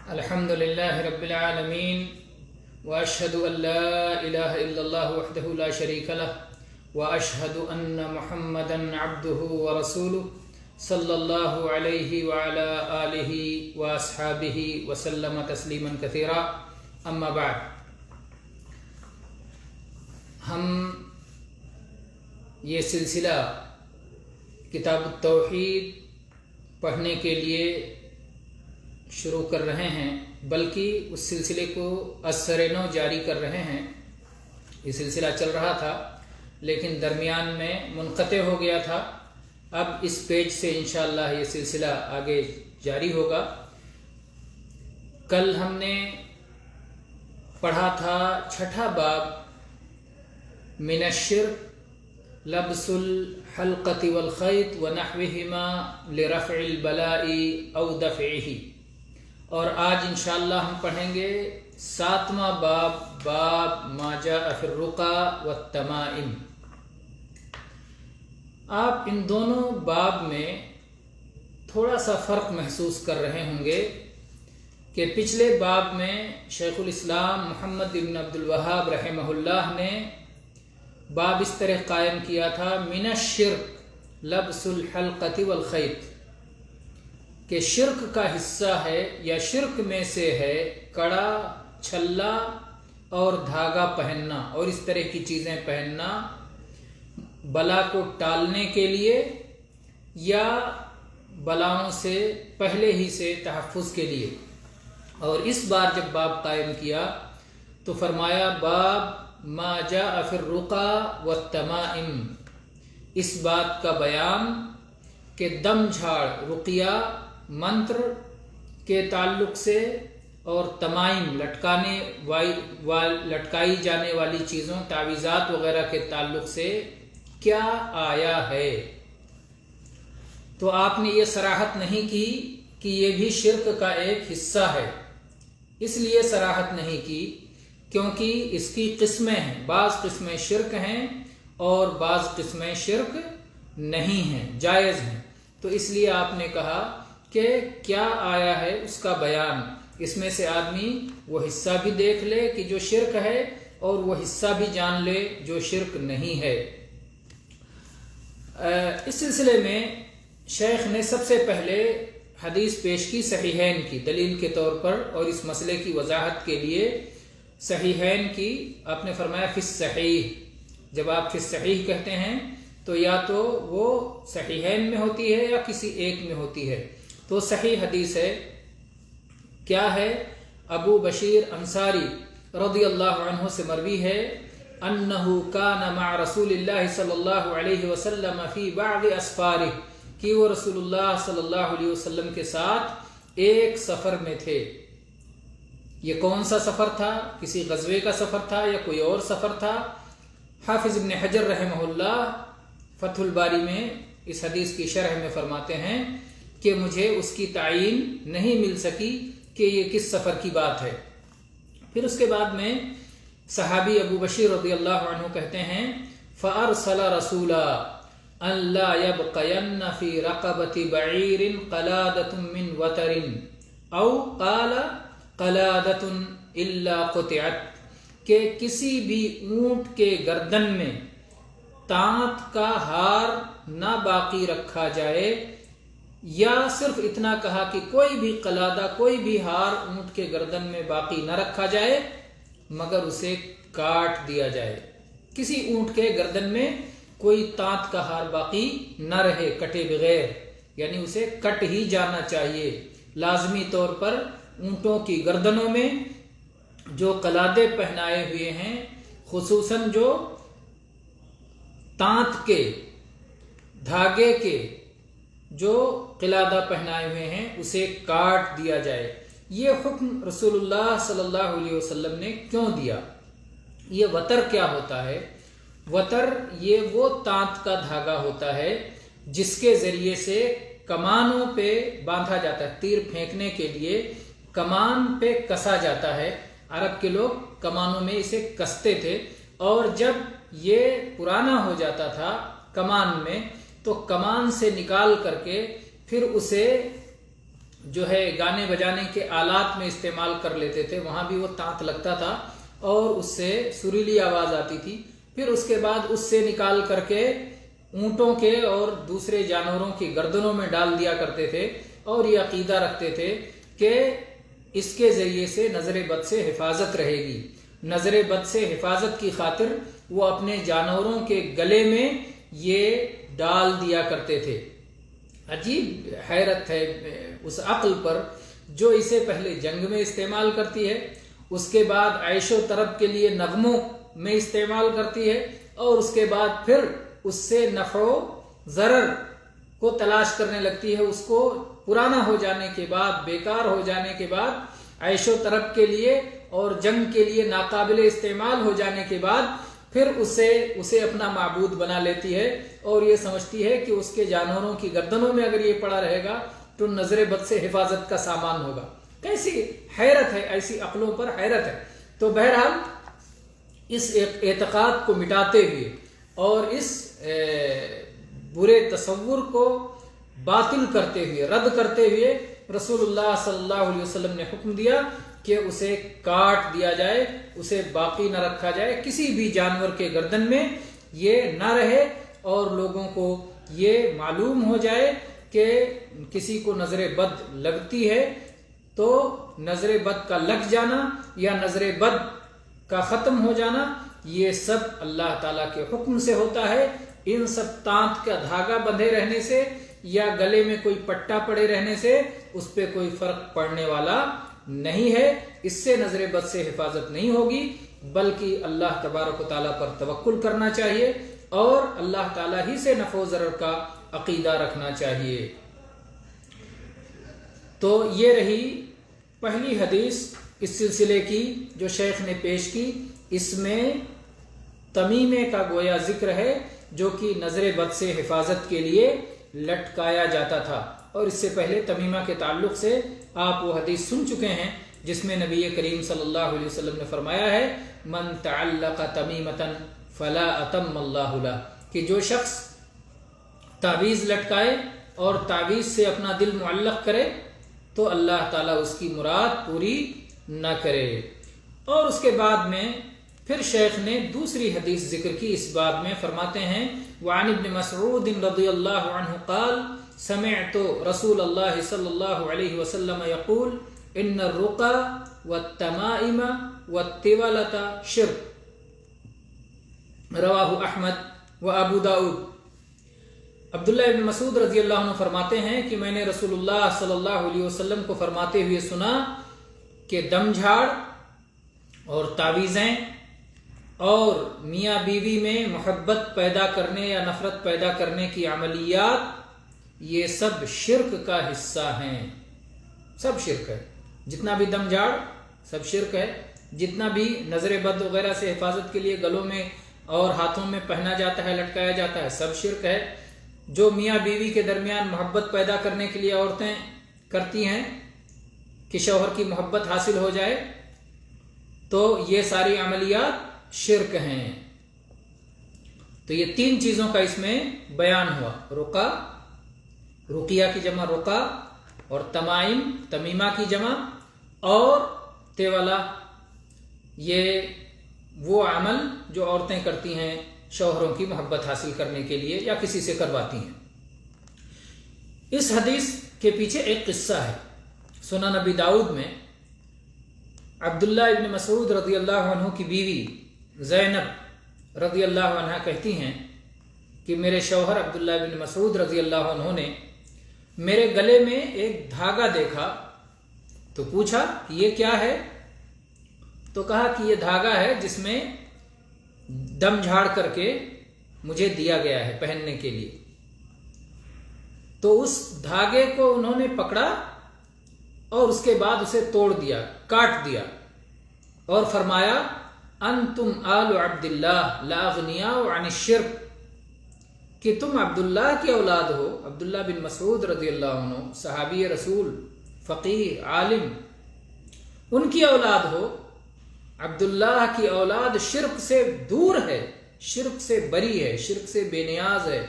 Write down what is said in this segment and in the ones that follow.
الحمد لله رب العالمين وأشهد أن لا إله إلا الله وحده لا شريك له وأشهد أن محمدا عبده ورسوله صلى الله عليه وعلى آله وأصحابه وسلم تسليما كثيرا أما بعد. ہم یہ سلسلہ کتاب التوحید پڑھنے کے لیے شروع کر رہے ہیں، بلکہ اس سلسلے کو اثر نو جاری کر رہے ہیں. یہ سلسلہ چل رہا تھا لیکن درمیان میں منقطع ہو گیا تھا. اب اس پیج سے انشاءاللہ یہ سلسلہ آگے جاری ہوگا. کل ہم نے پڑھا تھا چھٹا باب من الشرک لبس الحلقۃ والخیط ونحوہما لرفع البلاء او دفعہ، اور آج انشاءاللہ ہم پڑھیں گے 7واں باب ما جاء فی الرقى والتمائم. آپ ان دونوں باب میں تھوڑا سا فرق محسوس کر رہے ہوں گے کہ پچھلے باب میں شیخ الاسلام محمد بن عبد الوہاب رحمہ اللہ نے باب اس طرح قائم کیا تھا من الشرک لبس الحلقۃ والخیط، کہ شرک کا حصہ ہے یا شرک میں سے ہے کڑا، چھلا اور دھاگا پہننا اور اس طرح کی چیزیں پہننا بلا کو ٹالنے کے لیے یا بلاؤں سے پہلے ہی سے تحفظ کے لیے. اور اس بار جب باب قائم کیا تو فرمایا باب ما جاء فی الرقى والتمائم، اس بات کا بیان کہ دم جھاڑ رقیہ منتر کے تعلق سے اور تمائم لٹکائی جانے والی چیزوں تعویذات وغیرہ کے تعلق سے کیا آیا ہے. تو آپ نے یہ صراحت نہیں کی کہ یہ بھی شرک کا ایک حصہ ہے. اس لیے صراحت نہیں کی کیونکہ اس کی قسمیں ہیں، بعض قسمیں شرک ہیں اور بعض قسمیں شرک نہیں ہیں، جائز ہیں. تو اس لیے آپ نے کہا کہ کیا آیا ہے اس کا بیان. اس میں سے آدمی وہ حصہ بھی دیکھ لے کہ جو شرک ہے اور وہ حصہ بھی جان لے جو شرک نہیں ہے. اس سلسلے میں شیخ نے سب سے پہلے حدیث پیش کی صحیحین کی دلیل کے طور پر، اور اس مسئلے کی وضاحت کے لیے صحیحین کی. آپ نے فرمایا فی الصحیح. جب آپ فی الصحیح کہتے ہیں تو یا تو وہ صحیحین میں ہوتی ہے یا کسی ایک میں ہوتی ہے. تو صحیح حدیث ہے. کیا ہے؟ ابو بشیر انصاری رضی اللہ عنہ سے مروی ہے انہ کان مع رسول اللہ صلی اللہ علیہ وسلم فی بعض اسفارہ، کہ وہ رسول اللہ صلی اللہ علیہ وسلم کے ساتھ ایک سفر میں تھے. یہ کون سا سفر تھا؟ کسی غزوے کا سفر تھا یا کوئی اور سفر تھا؟ حافظ ابن حجر رحمہ اللہ فتح الباری میں اس حدیث کی شرح میں فرماتے ہیں کہ مجھے اس کی تعین نہیں مل سکی کہ یہ کس سفر کی بات ہے. پھر اس کے بعد میں صحابی ابو بشیر رضی اللہ عنہ کہتے ہیں فَأَرْسَلَ رَسُولًا أَن لَا يَبْقَيَنَّ فِي رَقَبَةِ بَعِيرٍ قَلَادَةٌ مِّن وَتَرٍ أَوْ قَالَ قَلَادَةٌ إِلَّا قُطِعَتْ، کہ کسی بھی اونٹ کے گردن میں تانت کا ہار نہ باقی رکھا جائے، یا صرف اتنا کہا کہ کوئی بھی قلادہ، کوئی بھی ہار اونٹ کے گردن میں باقی نہ رکھا جائے مگر اسے کاٹ دیا جائے. کسی اونٹ کے گردن میں کوئی تانت کا ہار باقی نہ رہے کٹے بغیر، یعنی اسے کٹ ہی جانا چاہیے. لازمی طور پر اونٹوں کی گردنوں میں جو قلادے پہنائے ہوئے ہیں، خصوصاً جو تانت کے دھاگے کے جو قلادہ پہنائے ہوئے ہیں اسے کاٹ دیا جائے. یہ حکم رسول اللہ صلی اللہ علیہ وسلم نے کیوں دیا؟ یہ وتر کیا ہوتا ہے؟ وتر یہ وہ تانت کا دھاگا ہوتا ہے جس کے ذریعے سے کمانوں پہ باندھا جاتا ہے. تیر پھینکنے کے لیے کمان پہ کسا جاتا ہے. عرب کے لوگ کمانوں میں اسے کستے تھے، اور جب یہ پرانا ہو جاتا تھا کمان میں تو کمان سے نکال کر کے پھر اسے جو ہے گانے بجانے کے آلات میں استعمال کر لیتے تھے، وہاں بھی وہ تانت لگتا تھا اور اس سے سریلی آواز آتی تھی. پھر اس کے بعد اس سے نکال کر کے اونٹوں کے اور دوسرے جانوروں کی گردنوں میں ڈال دیا کرتے تھے اور یہ عقیدہ رکھتے تھے کہ اس کے ذریعے سے نظر بد سے حفاظت رہے گی. نظر بد سے حفاظت کی خاطر وہ اپنے جانوروں کے گلے میں یہ ڈال دیا کرتے تھے. عجیب حیرت ہے اس عقل پر جو اسے پہلے جنگ میں استعمال کرتی ہے، اس کے بعد عیش و طرب کے لیے نغموں میں استعمال کرتی ہے، اور اس کے بعد پھر اس سے نفع و ضرر کو تلاش کرنے لگتی ہے. اس کو پرانا ہو جانے کے بعد، بیکار ہو جانے کے بعد، عیش و طرب کے لیے اور جنگ کے لیے ناقابل استعمال ہو جانے کے بعد پھر اسے اپنا معبود بنا لیتی ہے اور یہ سمجھتی ہے کہ اس کے جانوروں کی گردنوں میں اگر یہ پڑا رہے گا تو نظر بد سے حفاظت کا سامان ہوگا. کیسی حیرت ہے، ایسی عقلوں پر حیرت ہے. تو بہرحال اس اعتقاد کو مٹاتے ہوئے اور اس برے تصور کو باطل کرتے ہوئے، رد کرتے ہوئے رسول اللہ صلی اللہ علیہ وسلم نے حکم دیا کہ اسے کاٹ دیا جائے، اسے باقی نہ رکھا جائے، کسی بھی جانور کے گردن میں یہ نہ رہے اور لوگوں کو یہ معلوم ہو جائے کہ کسی کو نظر بد لگتی ہے تو نظر بد کا لگ جانا یا نظر بد کا ختم ہو جانا یہ سب اللہ تعالیٰ کے حکم سے ہوتا ہے. ان سب تانت کا دھاگا بندھے رہنے سے یا گلے میں کوئی پٹا پڑے رہنے سے اس پہ کوئی فرق پڑنے والا نہیں ہے. اس سے نظر بد سے حفاظت نہیں ہوگی، بلکہ اللہ تبارک و تعالیٰ پر توکل کرنا چاہیے اور اللہ تعالیٰ ہی سے نفع و ضرر کا عقیدہ رکھنا چاہیے. تو یہ رہی پہلی حدیث اس سلسلے کی جو شیخ نے پیش کی. اس میں تمیمے کا گویا ذکر ہے جو کہ نظر بد سے حفاظت کے لیے لٹکایا جاتا تھا، اور اس سے پہلے تمیمہ کے تعلق سے آپ وہ حدیث سن چکے ہیں جس میں نبی کریم صلی اللہ علیہ وسلم نے فرمایا ہے من تعلق تمیمۃ فلا اتم اللہ لہ، کہ جو شخص تعویذ لٹکائے اور تعویذ سے اپنا دل معلق کرے تو اللہ تعالیٰ اس کی مراد پوری نہ کرے. اور اس کے بعد میں پھر شیخ نے دوسری حدیث ذکر کی اس باب میں. فرماتے ہیں وعن ابن مسعود رضی اللہ عنہ قال سمعت رسول اللہ صلی اللہ علیہ وسلم یقول ان الرقى والتمائم والتولة شرک، رواہ احمد و ابو داود. عبداللہ ابن مسعود رضی اللہ عنہ فرماتے ہیں کہ میں نے رسول اللہ صلی اللہ علیہ وسلم کو فرماتے ہوئے سنا کہ دم جھاڑ اور تعویذیں اور میاں بیوی میں محبت پیدا کرنے یا نفرت پیدا کرنے کی عملیات یہ سب شرک کا حصہ ہیں. سب شرک ہے. جتنا بھی دم جھاڑ سب شرک ہے، جتنا بھی نظر بد وغیرہ سے حفاظت کے لیے گلوں میں اور ہاتھوں میں پہنا جاتا ہے، لٹکایا جاتا ہے، سب شرک ہے. جو میاں بیوی کے درمیان محبت پیدا کرنے کے لیے عورتیں کرتی ہیں کہ شوہر کی محبت حاصل ہو جائے، تو یہ ساری عملیات شرک ہیں. تو یہ تین چیزوں کا اس میں بیان ہوا. رقا، رقیہ کی جمع رقا، اور تمائم، تمیمہ کی جمع، اور تیولا، یہ وہ عمل جو عورتیں کرتی ہیں شوہروں کی محبت حاصل کرنے کے لیے یا کسی سے کرواتی ہیں. اس حدیث کے پیچھے ایک قصہ ہے. سنن نبی داؤد میں عبداللہ ابن مسعود رضی اللہ عنہ کی بیوی زینب رضی اللہ عنہ کہتی ہیں کہ میرے شوہر عبداللہ ابن مسعود رضی اللہ عنہ نے میرے گلے میں ایک دھاگا دیکھا تو پوچھا کہ یہ کیا ہے؟ تو کہا کہ یہ دھاگا ہے جس میں دم جھاڑ کر کے مجھے دیا گیا ہے پہننے کے لیے. تو اس دھاگے کو انہوں نے پکڑا اور اس کے بعد اسے توڑ دیا، کاٹ دیا، اور فرمایا انتم آل عبداللہ لا اغنیاء عن الشرک، کہ تم عبداللہ کی اولاد ہو. عبداللہ بن مسعود رضی اللہ عنہ صحابی رسول، فقیہ، عالم، ان کی اولاد ہو. عبداللہ کی اولاد شرک سے دور ہے، شرک سے بری ہے، شرک سے بے نیاز ہے.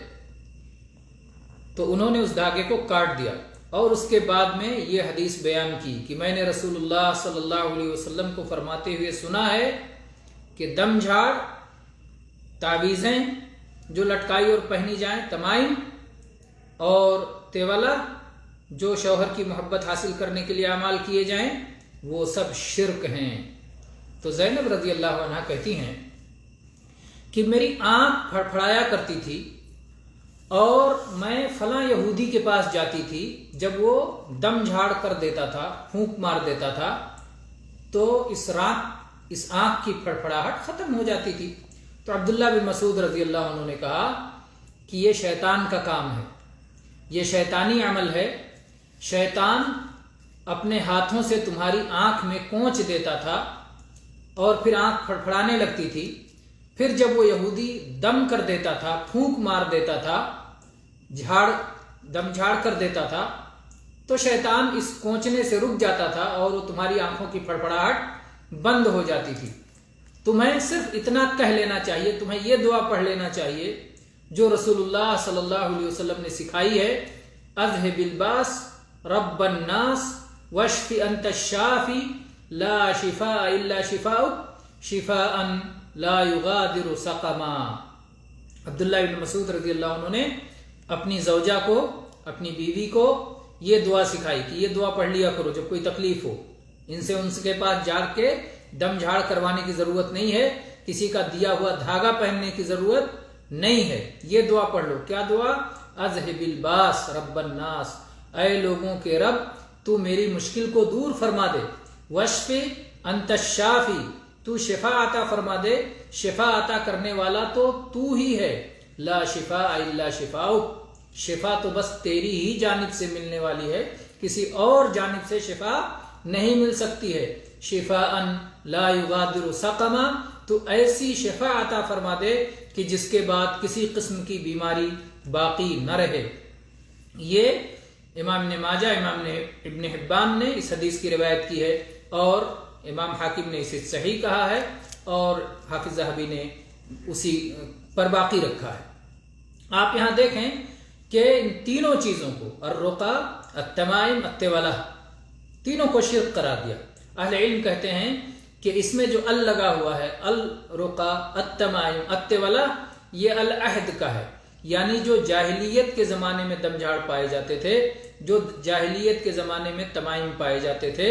تو انہوں نے اس دھاگے کو کاٹ دیا. اور اس کے بعد میں یہ حدیث بیان کی کہ میں نے رسول اللہ صلی اللہ علیہ وسلم کو فرماتے ہوئے سنا ہے کہ دم جھاڑ، تعویذیں جو لٹکائی اور پہنی جائیں، تمائم اور تیولہ جو شوہر کی محبت حاصل کرنے کے لیے اعمال کیے جائیں، وہ سب شرک ہیں۔ تو زینب رضی اللہ عنہ کہتی ہیں کہ میری آنکھ پھڑپھڑایا کرتی تھی اور میں فلاں یہودی کے پاس جاتی تھی، جب وہ دم جھاڑ کر دیتا تھا، پھونک مار دیتا تھا، تو اس آنکھ کی پھڑپھڑاہٹ ختم ہو جاتی تھی۔ تو عبداللہ بن مسعود رضی اللہ عنہ نے کہا کہ یہ شیطان کا کام ہے، یہ شیطانی عمل ہے۔ شیطان اپنے ہاتھوں سے تمہاری آنکھ میں کونچ دیتا تھا اور پھر آنکھ پھڑپھڑانے لگتی تھی۔ پھر جب وہ یہودی دم کر دیتا تھا، پھونک مار دیتا تھا، دم جھاڑ کر دیتا تھا، تو شیطان اس کونچنے سے رک جاتا تھا اور وہ تمہاری آنکھوں کی پھڑپھڑاہٹ بند ہو جاتی تھی۔ تمہیں صرف اتنا کہہ لینا چاہیے، تمہیں یہ دعا پڑھ لینا چاہیے جو رسول اللہ صلی اللہ علیہ وسلم نے سکھائی ہے، اذهب الباس رب الناس واشف انت الشافی لا شفاء الا شفاؤک شفاء لا یغادر سقما۔ عبداللہ بن مسعود رضی اللہ عنہ نے اپنی زوجہ کو، اپنی بیوی کو یہ دعا سکھائی کہ یہ دعا پڑھ لیا کرو جب کوئی تکلیف ہو۔ ان کے پاس جا کے دم جھاڑ کروانے کی ضرورت نہیں ہے، کسی کا دیا ہوا دھاگا پہننے کی ضرورت نہیں ہے، یہ دعا پڑھ لو۔ کیا دعا؟ اذهب الباس رب الناس، اے لوگوں کے رب تو میری مشکل کو دور فرما دے، واشف انت الشافی تو شفا عطا فرما دے، شفا عطا کرنے والا تو ہی ہے، لا شفاء الا شفاؤک، شفا تو بس تیری ہی جانب سے ملنے والی ہے، کسی اور جانب سے شفا نہیں مل سکتی ہے۔ شفاء لا یغادر سقما، تو ایسی شفا عطا فرما دے کہ جس کے بعد کسی قسم کی بیماری باقی نہ رہے۔ یہ امام ابن ماجہ، امام ابن حبان نے اس حدیث کی روایت کی ہے اور امام حاکم نے اسے صحیح کہا ہے اور حافظ ذہبی نے اسی پر باقی رکھا ہے۔ آپ یہاں دیکھیں کہ ان تینوں چیزوں کو، الرقا، التمائم، التولہ، تینوں کو شرک قرار دیا۔ اہل علم کہتے ہیں کہ اس میں جو ال لگا ہوا ہے، الرقا، التمائم، التولہ، یہ العہد کا ہے، یعنی جو جاہلیت کے زمانے میں دم جھاڑ پائے جاتے تھے، جو جاہلیت کے زمانے میں تمائم پائے جاتے تھے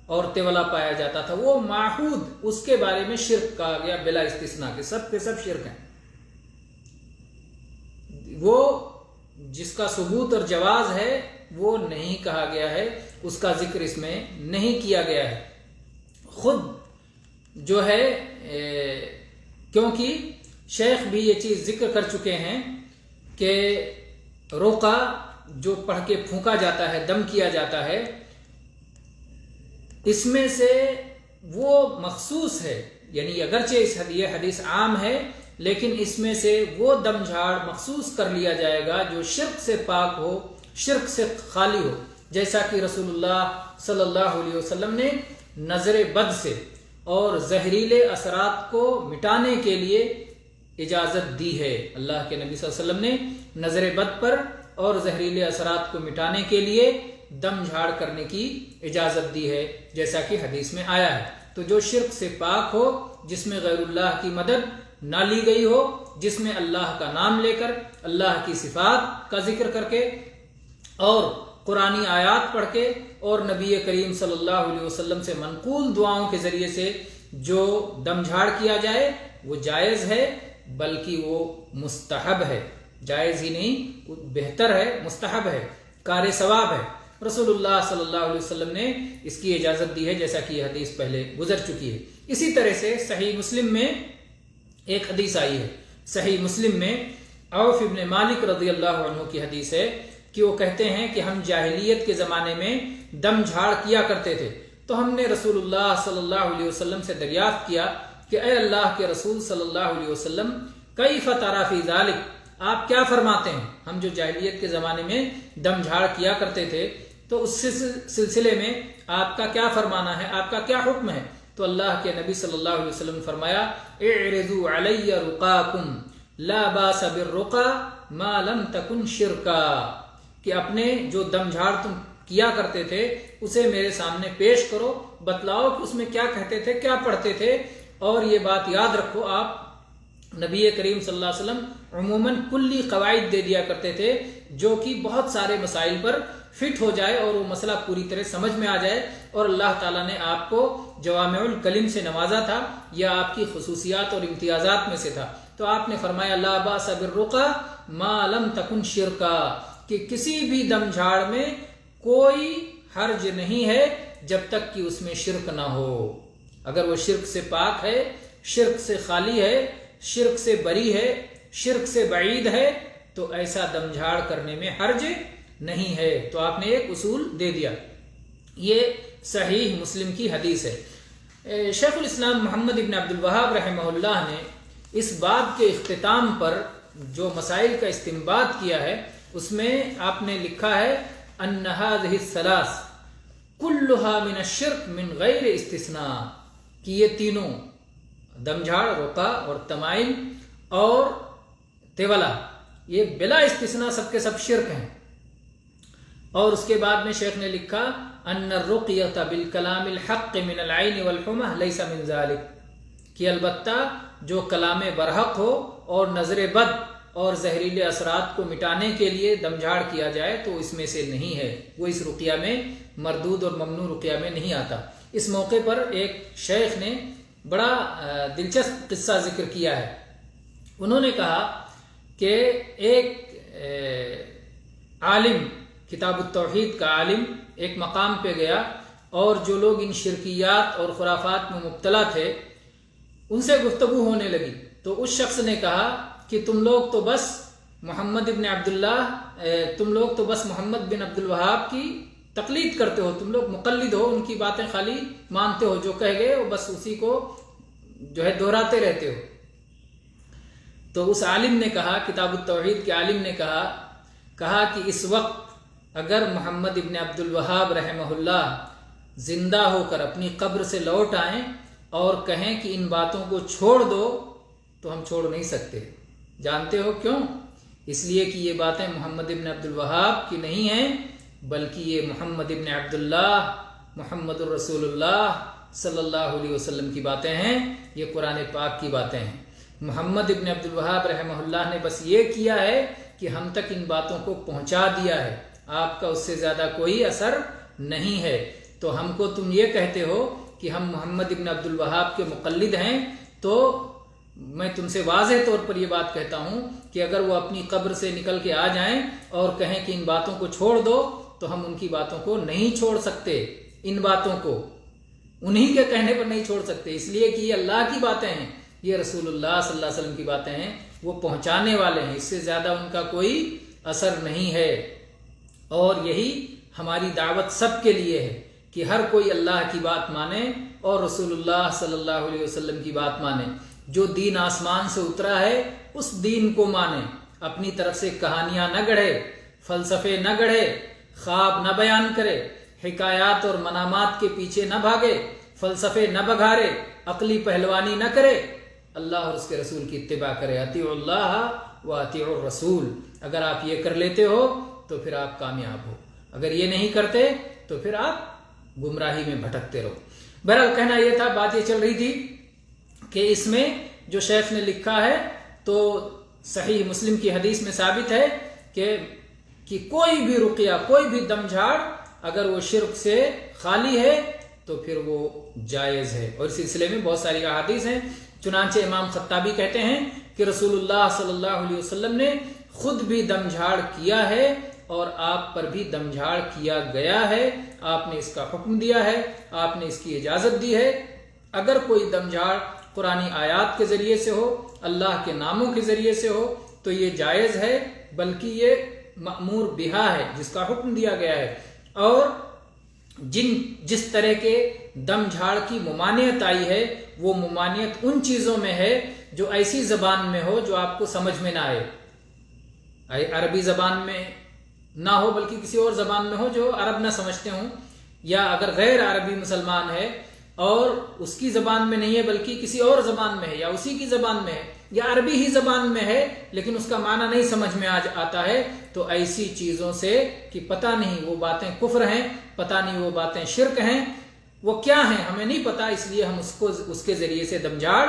اور تولہ پایا جاتا تھا، وہ معہود، اس کے بارے میں شرک کہا گیا بلا استثناء کے سب شرک ہیں۔ وہ جس کا ثبوت اور جواز ہے وہ نہیں کہا گیا ہے، اس کا ذکر اس میں نہیں کیا گیا ہے۔ خود جو ہے کیونکہ شیخ بھی یہ چیز ذکر کر چکے ہیں کہ رقا جو پڑھ کے پھونکا جاتا ہے، دم کیا جاتا ہے، اس میں سے وہ مخصوص ہے، یعنی اگرچہ یہ حدیث عام ہے لیکن اس میں سے وہ دم جھاڑ مخصوص کر لیا جائے گا جو شرک سے پاک ہو، شرک سے خالی ہو، جیسا کہ رسول اللہ صلی اللہ علیہ وسلم نے نظر بد سے اور زہریلے اثرات کو مٹانے کے لیے اجازت دی ہے۔ اللہ کے نبی صلی اللہ علیہ وسلم نے نظر بد پر اور زہریلے اثرات کو مٹانے کے لیے دم جھاڑ کرنے کی اجازت دی ہے، جیسا کہ حدیث میں آیا ہے۔ تو جو شرک سے پاک ہو، جس میں غیر اللہ کی مدد نہ لی گئی ہو، جس میں اللہ کا نام لے کر، اللہ کی صفات کا ذکر کر کے اور قرآنی آیات پڑھ کے اور نبی کریم صلی اللہ علیہ وسلم سے منقول دعاؤں کے ذریعے سے جو دم جھاڑ کیا جائے وہ جائز ہے، بلکہ وہ مستحب ہے، جائز ہی نہیں، بہتر ہے، مستحب ہے، کار ثواب ہے۔ رسول اللہ صلی اللہ علیہ وسلم نے اس کی اجازت دی ہے، جیسا کہ یہ حدیث پہلے گزر چکی ہے۔ اسی طرح سے صحیح مسلم میں ایک حدیث آئی ہے، صحیح مسلم میں عوف ابن مالک رضی اللہ عنہ کی حدیث ہے کہ وہ کہتے ہیں کہ ہم جاہلیت کے زمانے میں دم جھاڑ کیا کرتے تھے، تو ہم نے رسول اللہ صلی اللہ علیہ وسلم سے دریافت کیا کہ اے اللہ کے رسول صلی اللہ علیہ وسلم، کیف تری فی ذلک، آپ کیا فرماتے ہیں؟ ہم جو جاہلیت کے زمانے میں دم جھاڑ کیا کرتے تھے تو اس سلسلے میں آپ کا کیا فرمانا ہے، آپ کا کیا حکم ہے؟ تو اللہ کے نبی صلی اللہ علیہ وسلم نے فرمایا اعرضوا علی رقاکم لا باس بالرقا ما لم تکن شرکا، کہ اپنے جو دم جھاڑ تم کیا کرتے تھے اسے میرے سامنے پیش کرو، بتلاؤ کہ اس میں کیا کہتے تھے، کیا پڑھتے تھے۔ اور یہ بات یاد رکھو، آپ نبی کریم صلی اللہ علیہ وسلم عموماً کلی قواعد دے دیا کرتے تھے جو کہ بہت سارے مسائل پر فٹ ہو جائے اور وہ مسئلہ پوری طرح سمجھ میں آ جائے، اور اللہ تعالیٰ نے آپ کو جوامع الکلم سے نوازا تھا، یا آپ کی خصوصیات اور امتیازات میں سے تھا۔ تو آپ نے فرمایا لا باس بالرقیٰ ما لم تکن شرکا، کہ کسی بھی دم جھاڑ میں کوئی حرج نہیں ہے جب تک کہ اس میں شرک نہ ہو۔ اگر وہ شرک سے پاک ہے، شرک سے خالی ہے، شرک سے بری ہے، شرک سے بعید ہے، تو ایسا دم جھاڑ کرنے میں حرج نہیں ہے۔ تو آپ نے ایک اصول دے دیا۔ یہ صحیح مسلم کی حدیث ہے۔ شیخ الاسلام محمد ابن عبد الوہاب رحمہ اللہ نے اس باب کے اختتام پر جو مسائل کا استنباط کیا ہے اس میں آپ نے لکھا ہے ان هذه الثلاث كلها من الشرك من غیر استثناء، کہ یہ تینوں دم جھاڑ، رقیٰ اور تمائم اور طولا، یہ بلا استثناء سب کے سب شرک ہیں۔ اور اس کے بعد میں شیخ نے لکھا ان الرقیۃ بالکلام الحق من العین والحمى لیس من ذلک، کہ البتہ جو کلام برحق ہو اور نظر بد اور زہریلے اثرات کو مٹانے کے لیے دم جھاڑ کیا جائے تو اس میں سے نہیں ہے، وہ اس رقیہ میں مردود اور ممنوع رقیہ میں نہیں آتا۔ اس موقع پر ایک شیخ نے بڑا دلچسپ قصہ ذکر کیا ہے۔ انہوں نے کہا کہ ایک عالم، کتاب التوحید کا عالم ایک مقام پہ گیا، اور جو لوگ ان شرکیات اور خرافات میں مبتلا تھے ان سے گفتگو ہونے لگی۔ تو اس شخص نے کہا کہ تم لوگ تو بس محمد بن عبد الوہاب کی تقلید کرتے ہو، تم لوگ مقلد ہو، ان کی باتیں خالی مانتے ہو، جو کہہ گئے وہ بس اسی کو جو ہے دہراتے رہتے ہو۔ تو اس عالم نے کہا، کتاب التوحید کے عالم نے کہا کہ اس وقت اگر محمد ابن عبد الوہاب رحمہ اللہ زندہ ہو کر اپنی قبر سے لوٹ آئیں اور کہیں کہ ان باتوں کو چھوڑ دو تو ہم چھوڑ نہیں سکتے۔ جانتے ہو کیوں؟ اس لیے کہ یہ باتیں محمد ابن عبد الوہاب کی نہیں ہیں، بلکہ یہ محمد ابن عبداللہ محمد الرسول اللہ صلی اللہ علیہ وسلم کی باتیں ہیں، یہ قرآن پاک کی باتیں ہیں۔ محمد ابن عبد الوہاب رحمہ اللہ نے بس یہ کیا ہے کہ ہم تک ان باتوں کو پہنچا دیا ہے، آپ کا اس سے زیادہ کوئی اثر نہیں ہے۔ تو ہم کو تم یہ کہتے ہو کہ ہم محمد ابن عبد الوہاب کے مقلد ہیں، تو میں تم سے واضح طور پر یہ بات کہتا ہوں کہ اگر وہ اپنی قبر سے نکل کے آ جائیں اور کہیں کہ ان باتوں کو چھوڑ دو تو ہم ان کی باتوں کو نہیں چھوڑ سکتے، ان باتوں کو انہی کے کہنے پر نہیں چھوڑ سکتے، اس لیے کہ یہ اللہ کی باتیں ہیں، یہ رسول اللہ صلی اللہ علیہ وسلم کی باتیں ہیں، وہ پہنچانے والے ہیں، اس سے زیادہ ان کا کوئی اثر نہیں ہے۔ اور یہی ہماری دعوت سب کے لیے ہے کہ ہر کوئی اللہ کی بات مانے اور رسول اللہ صلی اللہ علیہ وسلم کی بات مانے، جو دین آسمان سے اترا ہے اس دین کو مانے، اپنی طرف سے کہانیاں نہ گڑھے، فلسفے نہ گڑھے، خواب نہ بیان کرے، حکایات اور منامات کے پیچھے نہ بھاگے، فلسفے نہ بگھارے، عقلی پہلوانی نہ کرے، اللہ اور اس کے رسول کی اتباع کرے۔ اطیعوا اللہ و اطیعوا الرسول، اگر آپ یہ کر لیتے ہو تو پھر آپ کامیاب ہو، اگر یہ نہیں کرتے تو پھر آپ گمراہی میں بھٹکتے رہو۔ بہرحال کہنا یہ تھا، بات یہ چل رہی تھی کہ اس میں جو شیخ نے لکھا ہے تو صحیح مسلم کی حدیث میں ثابت ہے کہ کوئی بھی رقیہ، کوئی بھی دم جھاڑ اگر وہ شرک سے خالی ہے تو پھر وہ جائز ہے، اور اس سلسلے میں بہت ساری احادیث ہیں۔ چنانچہ امام خطابی کہتے ہیں کہ رسول اللہ صلی اللہ علیہ وسلم نے خود بھی دم جھاڑ کیا ہے اور آپ پر بھی دم جھاڑ کیا گیا ہے، آپ نے اس کا حکم دیا ہے، آپ نے اس کی اجازت دی ہے۔ اگر کوئی دم جھاڑ قرآنی آیات کے ذریعے سے ہو، اللہ کے ناموں کے ذریعے سے ہو تو یہ جائز ہے، بلکہ یہ مأمور بہا ہے، جس کا حکم دیا گیا ہے۔ اور جس طرح کے دم جھاڑ کی ممانعت آئی ہے وہ ممانعت ان چیزوں میں ہے جو ایسی زبان میں ہو جو آپ کو سمجھ میں نہ آئے، عربی زبان میں نہ ہو بلکہ کسی اور زبان میں ہو جو عرب نہ سمجھتے ہوں، یا اگر غیر عربی مسلمان ہے اور اس کی زبان میں نہیں ہے بلکہ کسی اور زبان میں ہے یا اسی کی زبان میں ہے یا عربی ہی زبان میں ہے لیکن اس کا معنی نہیں سمجھ میں آتا ہے، تو ایسی چیزوں سے کہ پتہ نہیں وہ باتیں کفر ہیں، پتہ نہیں وہ باتیں شرک ہیں، وہ کیا ہیں ہمیں نہیں پتہ، اس لیے ہم اس کے ذریعے سے دمجھاڑ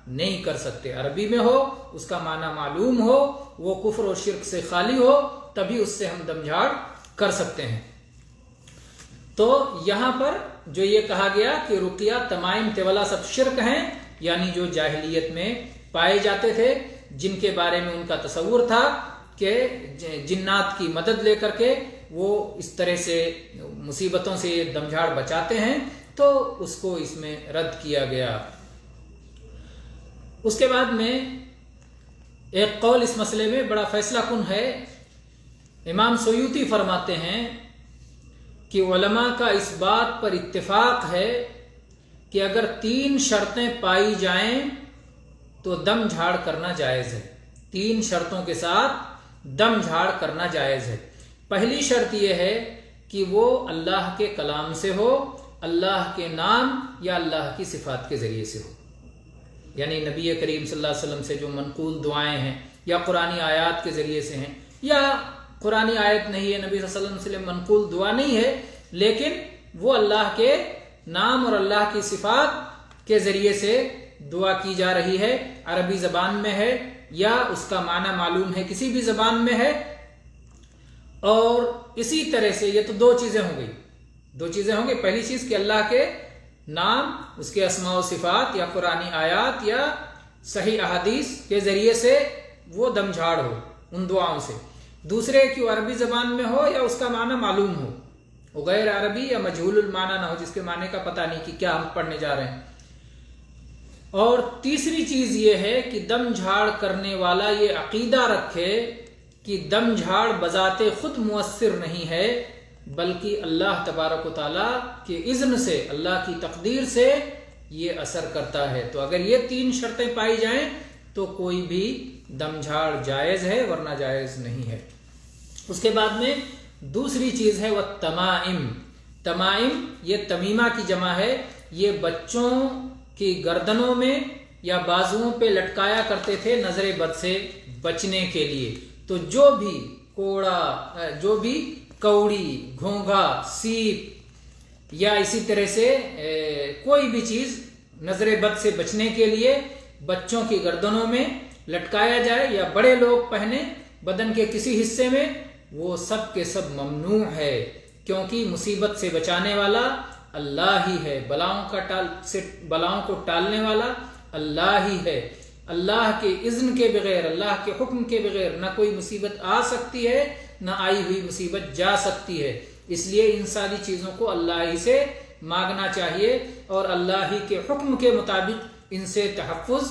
نہیں کر سکتے۔ عربی میں ہو، اس کا معنی معلوم ہو، وہ کفر و شرک سے خالی ہو، تبھی اس سے ہم دمجھاڑ کر سکتے ہیں۔ تو یہاں پر جو یہ کہا گیا کہ رقیہ، تمائم، طولہ سب شرک ہیں، یعنی جو جاہلیت میں پائے جاتے تھے، جن کے بارے میں ان کا تصور تھا کہ جنات کی مدد لے کر کے وہ اس طرح سے مصیبتوں سے دمجھاڑ بچاتے ہیں، تو اس کو اس میں رد کیا گیا۔ اس کے بعد میں ایک قول اس مسئلے میں بڑا فیصلہ کن ہے۔ امام سیوطی فرماتے ہیں کہ علماء کا اس بات پر اتفاق ہے کہ اگر 3 شرطیں پائی جائیں تو دم جھاڑ کرنا جائز ہے۔ 3 شرطوں کے ساتھ دم جھاڑ کرنا جائز ہے۔ پہلی شرط یہ ہے کہ وہ اللہ کے کلام سے ہو، اللہ کے نام یا اللہ کی صفات کے ذریعے سے ہو، یعنی نبی کریم صلی اللہ علیہ وسلم سے جو منقول دعائیں ہیں یا قرآنی آیات کے ذریعے سے ہیں، یا قرآنی آیت نہیں ہے، نبی صلی اللہ علیہ وسلم سے منقول دعا نہیں ہے، لیکن وہ اللہ کے نام اور اللہ کی صفات کے ذریعے سے دعا کی جا رہی ہے، عربی زبان میں ہے یا اس کا معنی معلوم ہے کسی بھی زبان میں ہے۔ اور اسی طرح سے یہ تو 2 چیزیں ہوں گی، 2 چیزیں ہوں گی۔ پہلی چیز کہ اللہ کے نام، اس کے اسماء و صفات یا قرآنی آیات یا صحیح احادیث کے ذریعے سے وہ دم جھاڑ ہو ان دعاؤں سے۔ دوسرے کہ وہ عربی زبان میں ہو یا اس کا معنی معلوم ہو، وہ غیر عربی یا مجہول المعنی نہ ہو، جس کے معنی کا پتہ نہیں کہ کیا ہم پڑھنے جا رہے ہیں۔ اور تیسری چیز یہ ہے کہ دم جھاڑ کرنے والا یہ عقیدہ رکھے کہ دم جھاڑ بذات خود مؤثر نہیں ہے، بلکہ اللہ تبارک و تعالیٰ کے اذن سے، اللہ کی تقدیر سے یہ اثر کرتا ہے۔ تو اگر یہ 3 شرطیں پائی جائیں تو کوئی بھی دم جھاڑ جائز ہے، ورنہ جائز نہیں ہے۔ اس کے بعد میں دوسری چیز ہے وہ تمائم۔ تمائم یہ تمیمہ کی جمع ہے، یہ بچوں کی گردنوں میں یا بازوؤں پہ لٹکایا کرتے تھے نظر بد سے بچنے کے لیے۔ تو جو بھی کوڑی، گھونگھا، سیپ یا اسی طرح سے کوئی بھی چیز نظر بد سے بچنے کے لیے بچوں کی گردنوں میں لٹکایا جائے یا بڑے لوگ پہنے بدن کے کسی حصے میں، وہ سب کے سب ممنوع ہے، کیونکہ مصیبت سے بچانے والا اللہ ہی ہے، بلاؤں کو ٹالنے والا اللہ ہی ہے۔ اللہ کے اذن کے بغیر، اللہ کے حکم کے بغیر نہ کوئی مصیبت آ سکتی ہے، نہ آئی ہوئی مصیبت جا سکتی ہے۔ اس لیے ان ساری چیزوں کو اللہ ہی سے مانگنا چاہیے اور اللہ ہی کے حکم کے مطابق ان سے تحفظ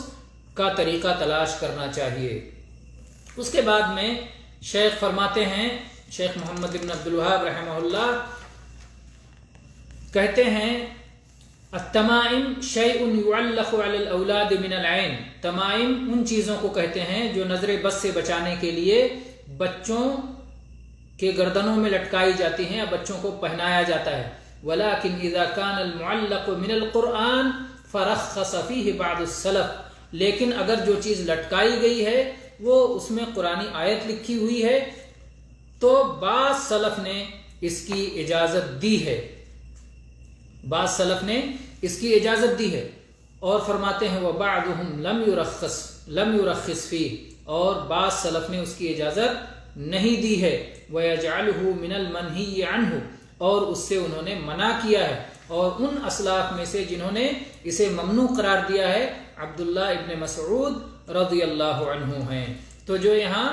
کا طریقہ تلاش کرنا چاہیے۔ اس کے بعد میں شیخ فرماتے ہیں، شیخ محمد بن عبد الوہاب رحمہ اللہ کہتے ہیں التمائم شیء یعلق علی الاولاد من العین۔ تمائم ان چیزوں کو کہتے ہیں جو نظر بد سے بچانے کے لیے بچوں کے گردنوں میں لٹکائی جاتی ہیں یا بچوں کو پہنایا جاتا ہے۔ ولكن اذا كان المعلق من القرآن فرخص فيه بعض السلف، لیکن اگر جو چیز لٹکائی گئی ہے وہ اس میں قرآنی آیت لکھی ہوئی ہے تو بعض سلف نے اس کی اجازت دی ہے، بعض سلف نے اس کی اجازت دی ہے۔ اور فرماتے ہیں وَبَعْضُهُمْ لَمْ يُرَخِّصْ فِيهِ، اور بعض سلف نے اس کی اجازت نہیں دی ہے۔ وَيَجْعَلُهُ مِنَ الْمَنْهِيِّ عَنْهُ، اور اس سے انہوں نے منع کیا ہے۔ اور ان اسلاف میں سے جنہوں نے اسے ممنوع قرار دیا ہے عبداللہ ابن مسعود رضی اللہ عنہ ہیں۔ تو جو یہاں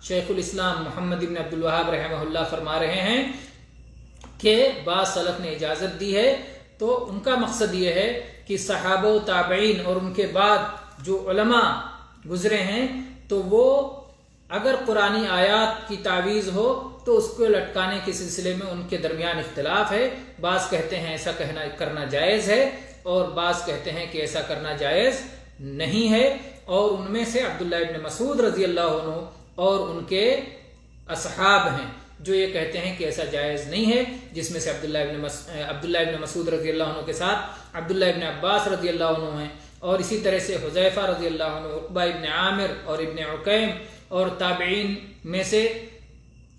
شیخ الاسلام محمد ابن عبد الوہاب رحمہ اللہ فرما رہے ہیں کہ بعض سلف نے اجازت دی ہے، تو ان کا مقصد یہ ہے کہ صحابہ و تابعین اور ان کے بعد جو علماء گزرے ہیں تو وہ اگر قرآنی آیات کی تعویذ ہو تو اس کو لٹکانے کے سلسلے میں ان کے درمیان اختلاف ہے۔ بعض کہتے ہیں ایسا کرنا جائز ہے اور بعض کہتے ہیں کہ ایسا کرنا جائز نہیں ہے۔ اور ان میں سے عبداللہ ابن مسعود رضی اللہ عنہ اور ان کے اصحاب ہیں جو یہ کہتے ہیں کہ ایسا جائز نہیں ہے، جس میں سے عبداللہ ابن مسعود رضی اللہ عنہ کے ساتھ عبداللہ ابن عباس رضی اللہ عنہ ہیں، اور اسی طرح سے حذیفہ رضی اللہ عنہ، عقبہ ابن عامر اور ابن عکیم اور تابعین میں سے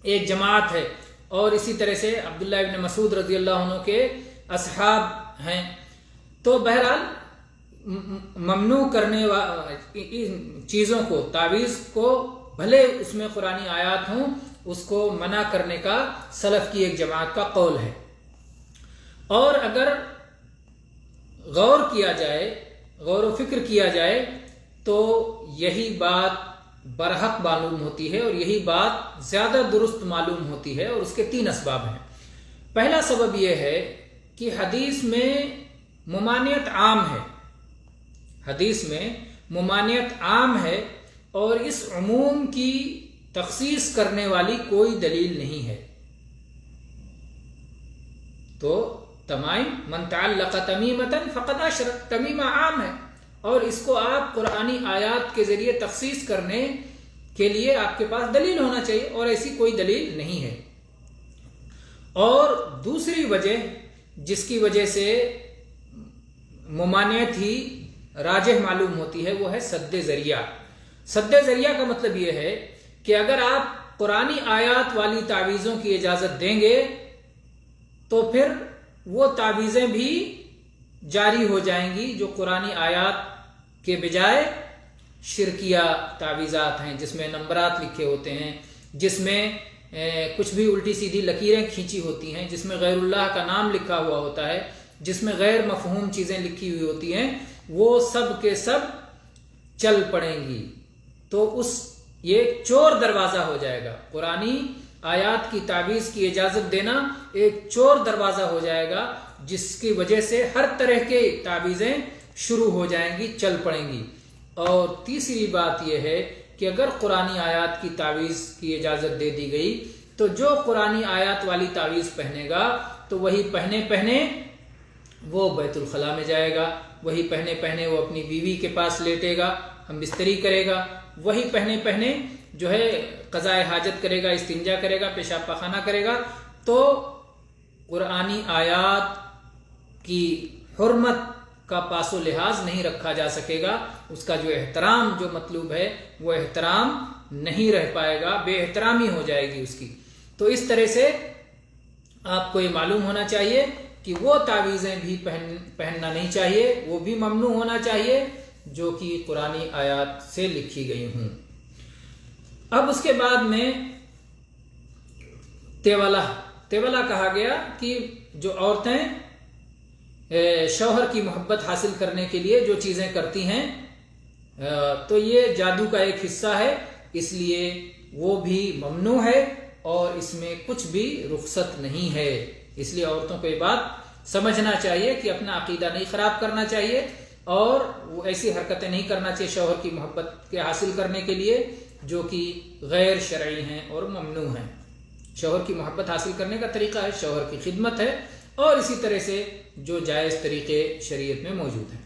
ایک جماعت ہے، اور اسی طرح سے عبداللہ ابن مسعود رضی اللہ عنہ کے اصحاب ہیں۔ تو بہرحال ممنوع کرنے ان چیزوں کو، تعویذ کو، بھلے اس میں قرآنی آیات ہوں، اس کو منع کرنے کا سلف کی ایک جماعت کا قول ہے۔ اور اگر غور کیا جائے، غور و فکر کیا جائے، تو یہی بات برحق معلوم ہوتی ہے، اور یہی بات زیادہ درست معلوم ہوتی ہے، اور اس کے 3 اسباب ہیں۔ پہلا سبب یہ ہے کہ حدیث میں ممانعت عام ہے، حدیث میں ممانعت عام ہے، اور اس عموم کی تخصیص کرنے والی کوئی دلیل نہیں ہے۔ تو تمائم من تعلق تمیمتا فقد اشرک، تمیمہ عام ہے، اور اس کو آپ قرآنی آیات کے ذریعے تخصیص کرنے کے لیے آپ کے پاس دلیل ہونا چاہیے، اور ایسی کوئی دلیل نہیں ہے۔ اور دوسری وجہ جس کی وجہ سے ممانعت ہی راجح معلوم ہوتی ہے، وہ ہے سد ذریعہ۔ سد ذریعہ کا مطلب یہ ہے کہ اگر آپ قرآنی آیات والی تعویذوں کی اجازت دیں گے تو پھر وہ تعویذیں بھی جاری ہو جائیں گی جو قرآنی آیات کے بجائے شرکیہ تعویذات ہیں، جس میں نمبرات لکھے ہوتے ہیں، جس میں کچھ بھی الٹی سیدھی لکیریں کھینچی ہوتی ہیں، جس میں غیر اللہ کا نام لکھا ہوا ہوتا ہے، جس میں غیر مفہوم چیزیں لکھی ہوئی ہوتی ہیں، وہ سب کے سب چل پڑیں گی۔ تو یہ چور دروازہ ہو جائے گا، قرآنی آیات کی تعویذ کی اجازت دینا ایک چور دروازہ ہو جائے گا، جس کی وجہ سے ہر طرح کے تعویذیں شروع ہو جائیں گی، چل پڑیں گی۔ اور تیسری بات یہ ہے کہ اگر قرآنی آیات کی تعویذ کی اجازت دے دی گئی تو جو قرآنی آیات والی تعویذ پہنے گا تو وہی پہنے وہ بیت الخلاء میں جائے گا، وہی پہنے وہ اپنی بیوی کے پاس لیٹے گا، ہم بستری کرے گا، وہی پہنے جو ہے قضائے حاجت کرے گا، استنجا کرے گا، پیشاب پاخانہ کرے گا۔ تو قرآنی آیات کی حرمت کا پاس و لحاظ نہیں رکھا جا سکے گا، اس کا جو احترام جو مطلوب ہے وہ احترام نہیں رہ پائے گا، بے احترامی ہو جائے گی اس کی۔ تو اس طرح سے آپ کو یہ معلوم ہونا چاہیے کہ وہ تعویذیں بھی پہننا نہیں چاہیے، وہ بھی ممنوع ہونا چاہیے جو کہ قرآنی آیات سے لکھی گئی ہوں۔ اب اس کے بعد میں تیولہ کہا گیا کہ جو عورتیں شوہر کی محبت حاصل کرنے کے لیے جو چیزیں کرتی ہیں تو یہ جادو کا ایک حصہ ہے، اس لیے وہ بھی ممنوع ہے اور اس میں کچھ بھی رخصت نہیں ہے۔ اس لیے عورتوں کو یہ بات سمجھنا چاہیے کہ اپنا عقیدہ نہیں خراب کرنا چاہیے اور وہ ایسی حرکتیں نہیں کرنا چاہیے شوہر کی محبت کے حاصل کرنے کے لیے جو کہ غیر شرعی ہیں اور ممنوع ہیں۔ شوہر کی محبت حاصل کرنے کا طریقہ ہے شوہر کی خدمت ہے، اور اسی طرح سے جو جائز طریقے شریعت میں موجود ہیں۔